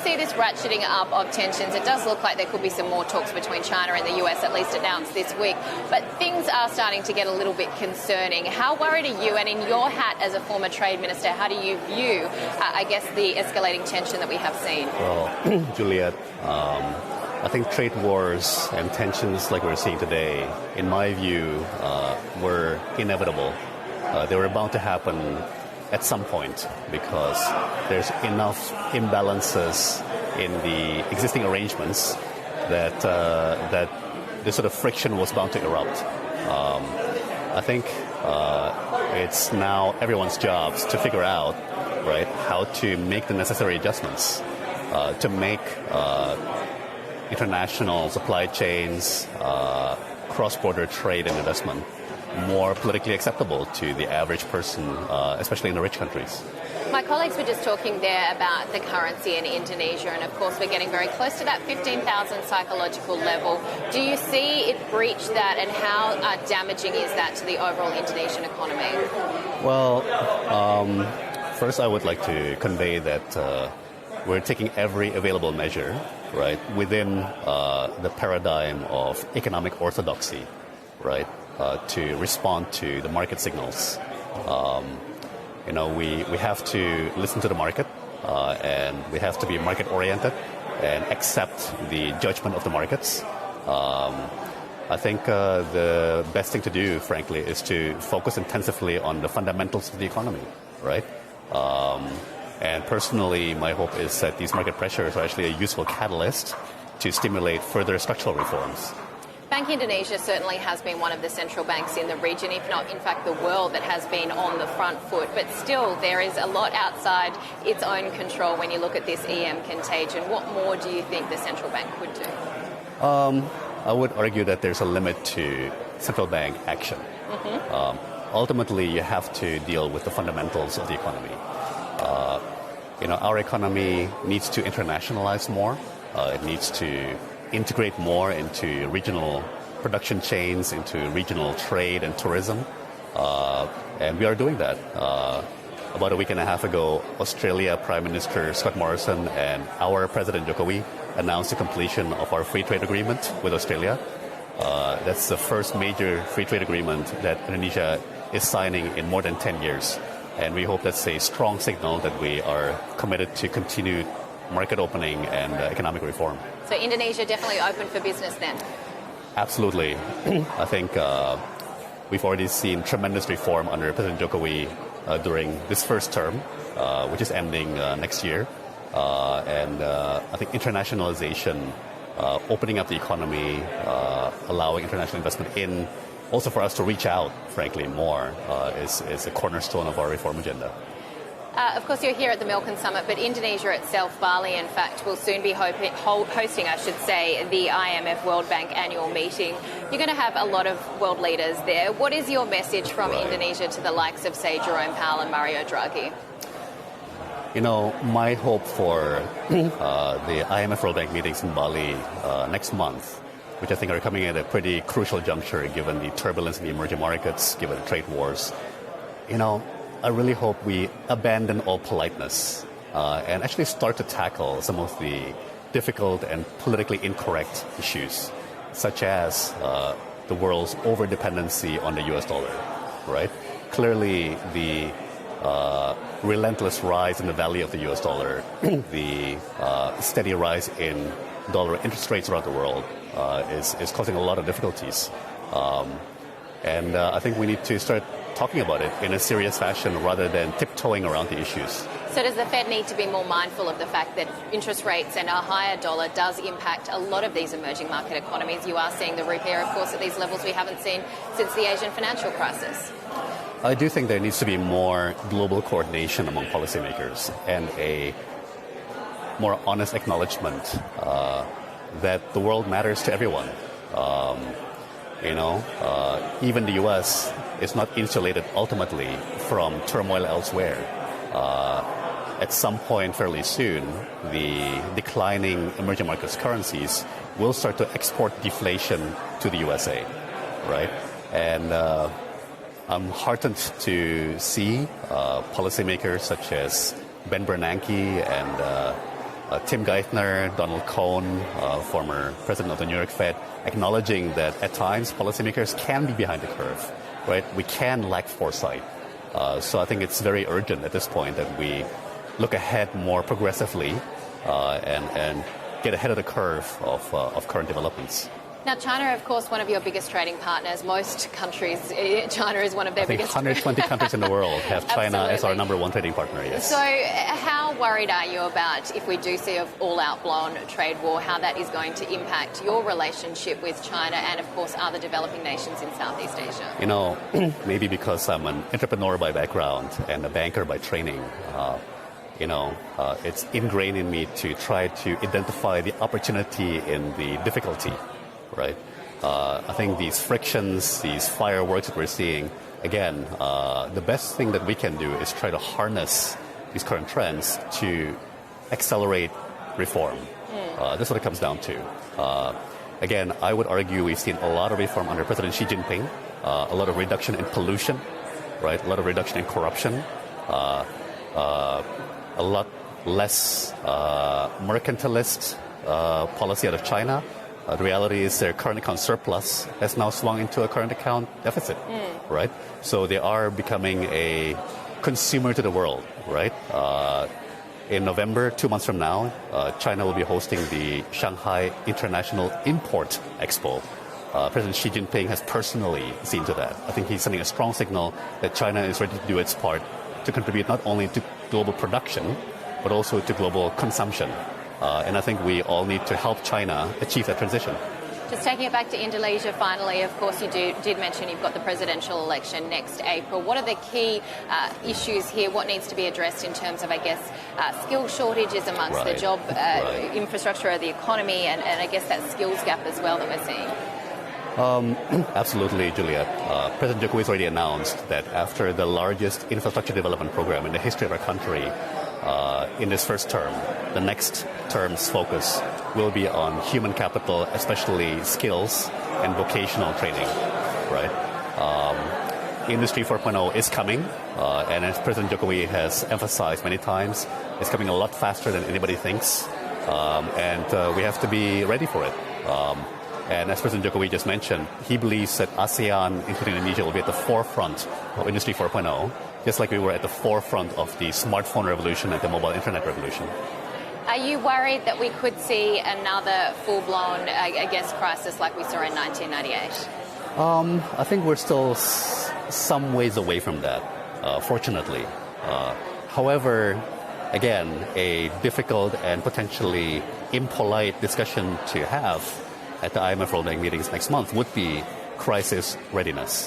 see this ratcheting up of tensions? It does look like there could be some more talks between China and the US, at least announced this week. But things are starting to get a little bit concerning. How worried are you? And in your hat as a former trade minister, how do you view, I guess, the escalating tension that we have seen? Well, Juliet, I think trade wars and tensions like we're seeing today, in my view, were inevitable. They were bound to happen at some point because there's enough imbalances in the existing arrangements that this sort of friction was bound to erupt. I think it's now everyone's jobs to figure out, right, how to make the necessary adjustments to make international supply chains, cross-border trade and investment more politically acceptable to the average person, especially in the rich countries. My colleagues were just talking there about the currency in Indonesia, and of course we're getting very close to that 15,000 psychological level. Do you see it breach that, and how damaging is that to the overall Indonesian economy? Well, first I would like to convey that we're taking every available measure, right, within the paradigm of economic orthodoxy, right, to respond to the market signals. We have to listen to the market, and we have to be market-oriented and accept the judgment of the markets. I think the best thing to do, frankly, is to focus intensively on the fundamentals of the economy, right? And personally, my hope is that these market pressures are actually a useful catalyst to stimulate further structural reforms. Bank Indonesia certainly has been one of the central banks in the region, if not, in fact, the world that has been on the front foot. But still, there is a lot outside its own control when you look at this EM contagion. What more do you think the central bank could do? I would argue that there's a limit to central bank action. Ultimately, you have to deal with the fundamentals of the economy. Our economy needs to internationalize more. It needs to integrate more into regional production chains, into regional trade and tourism. And we are doing that. About a week and a half ago, Australia Prime Minister Scott Morrison and our President Jokowi announced the completion of our free trade agreement with Australia. That's the first major free trade agreement that Indonesia is signing in more than 10 years. And we hope that's a strong signal that we are committed to continued market opening and economic reform. So Indonesia definitely open for business then? Absolutely. I think we've already seen tremendous reform under President Jokowi during this first term, which is ending next year. And I think internationalization, opening up the economy, allowing international investment in, also for us to reach out, frankly, more, is a cornerstone of our reform agenda. Of course, you're here at the Milken Summit, but Indonesia itself, Bali, in fact, will soon be hosting, the IMF World Bank annual meeting. You're going to have a lot of world leaders there. What is your message from Indonesia to the likes of, say, Jerome Powell and Mario Draghi? My hope for the IMF World Bank meetings in Bali next month, which I think are coming at a pretty crucial juncture given the turbulence in the emerging markets, given the trade wars, I really hope we abandon all politeness and actually start to tackle some of the difficult and politically incorrect issues, such as the world's over-dependency on the US dollar, right? Clearly, the relentless rise in the value of the US dollar, the steady rise in dollar interest rates around the world is causing a lot of difficulties. And I think we need to start talking about it in a serious fashion rather than tiptoeing around the issues. So does the Fed need to be more mindful of the fact that interest rates and a higher dollar does impact a lot of these emerging market economies? You are seeing the rupiah, of course, at these levels we haven't seen since the Asian financial crisis. I do think there needs to be more global coordination among policymakers and a more honest acknowledgement that the world matters to everyone. Even the U.S. is not insulated ultimately from turmoil elsewhere. At some point fairly soon, the declining emerging markets currencies will start to export deflation to the USA, right? And I'm heartened to see policymakers such as Ben Bernanke and Tim Geithner, Donald Cohn, former president of the New York Fed, acknowledging that at times policymakers can be behind the curve, right? We can lack foresight. So I think it's very urgent at this point that we look ahead more progressively and get ahead of the curve of current developments. Now, China, of course, one of your biggest trading partners. Most countries, China is one of their biggest. 120 countries in the world have China as our number one trading partner, yes. So how worried are you about, if we do see an all-out blown trade war, how that is going to impact your relationship with China and, of course, other developing nations in Southeast Asia? You know, maybe because I'm an entrepreneur by background and a banker by training, it's ingrained in me to try to identify the opportunity in the difficulty. Right. I think these frictions, these fireworks that we're seeing, again, the best thing that we can do is try to harness these current trends to accelerate reform. That's what it comes down to. Again, I would argue we've seen a lot of reform under President Xi Jinping, a lot of reduction in pollution, right? A lot of reduction in corruption, a lot less mercantilist policy out of China. The reality is their current account surplus has now swung into a current account deficit, right? So they are becoming a consumer to the world, right? In November, 2 months from now, China will be hosting the Shanghai International Import Expo. President Xi Jinping has personally seen to that. I think he's sending a strong signal that China is ready to do its part to contribute not only to global production, but also to global consumption. And I think we all need to help China achieve that transition. Just taking it back to Indonesia finally, of course, you did mention you've got the presidential election next April. What are the key issues here? What needs to be addressed in terms of, I guess, skill shortages amongst the job infrastructure of the economy and I guess that skills gap as well that we're seeing? Absolutely, Juliet. President Jokowi has already announced that after the largest infrastructure development program in the history of our country, in this first term, the next term's focus will be on human capital, especially skills and vocational training, right? Industry 4.0 is coming, and as President Jokowi has emphasized many times, it's coming a lot faster than anybody thinks, and we have to be ready for it. And as President Jokowi just mentioned, he believes that ASEAN, including Indonesia, will be at the forefront of Industry 4.0, just like we were at the forefront of the smartphone revolution and the mobile internet revolution. Are you worried that we could see another full-blown, I guess, crisis like we saw in 1998? I think we're still some ways away from that, fortunately. However, again, a difficult and potentially impolite discussion to have at the IMF World Bank meetings next month would be crisis readiness.